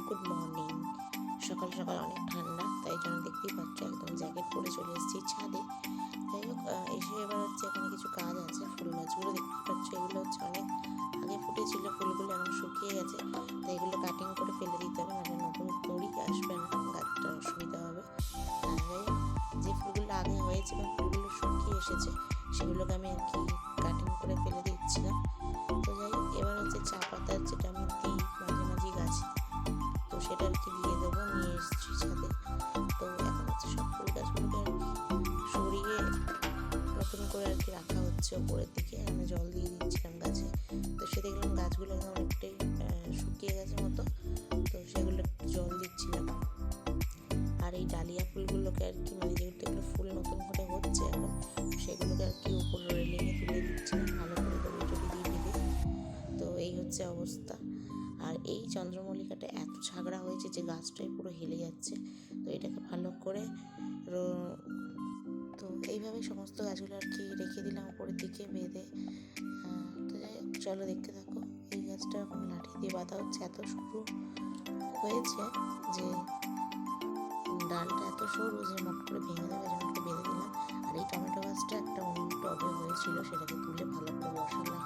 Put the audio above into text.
Good morning. সকাল সকাল অনেক ঠান্ডা, তাই জন্য দেখতেই পাচ্ছ একদম জ্যাকেট পরে চলে এসেছি ছাদে। যাই হোক, এসে এবার হচ্ছে এখানে কিছু কাজ আছে। ফুল গাছগুলো দেখতেই পাচ্ছ, এগুলো হচ্ছে অনেক আগে ফুটেছিল ফুলগুলো, এখন শুকিয়ে গেছে। তাই এগুলো কাটিং করে ফেলে দিতে হবে, নাহলে নতুন কড়ি আসবে না, গাছটা অসুবিধা হবে। যাই হোক, যে ফুলগুলো আগে হয়েছে এবং ফুলগুলো শুকিয়ে এসেছে সেগুলোকে আমি আর কি কাটিং করে ফেলে দিচ্ছিলাম। তো যাই হোক, এবার হচ্ছে চা পাতা যেটা আমি দিই মাঝে মাঝে গাছে, তো সেটা আর কি দিয়ে দেবো, নিয়ে এসেছি ছাদে। তো এখন হচ্ছে সব ফুল গাছগুলোকে আর কি সরিয়ে নতুন করে আর কি রাখা হচ্ছে ওপরের দিকে। আমি জল দিয়ে দিচ্ছিলাম গাছে, তো সে দেখলাম গাছগুলো এখন অনেকটাই শুকিয়ে গেছে মতো, তো সেগুলো একটু জল দিচ্ছিলাম। আর এই ডালিয়া ফুলগুলোকে আর কি মানে যেহেতু এগুলো ফুল নতুন করে হচ্ছে এখন, সেগুলোকে আর কি উপর রেলিংয়ে তুলে দিচ্ছিলাম ভালো করে দড়ি টড়ি দিয়ে বেঁধে। তো এই হচ্ছে অবস্থা। আর এই চন্দ্রমল্লিকাটা এত ঝাগড়া হয়েছে যে গাছটাই পুরো হেলে যাচ্ছে, তো এটাকে ভালো করে তো এইভাবে সমস্ত গাছগুলো আর কি রেখে দিলাম উপরের দিকে বেঁধে। তো যাই হোক, চলো দেখতে থাকো। এই গাছটা এখন লাঠি দিয়ে বাঁধা হচ্ছে, এত সরু হয়েছে যে ডালটা এত সরু যে মট করে ভেঙে যাবে, যেমন বেঁধে দিলাম। আর এই টমেটো গাছটা একটা অন্য টবে হয়েছিল, সেটাকে তুলে ভালো করে বসালাম।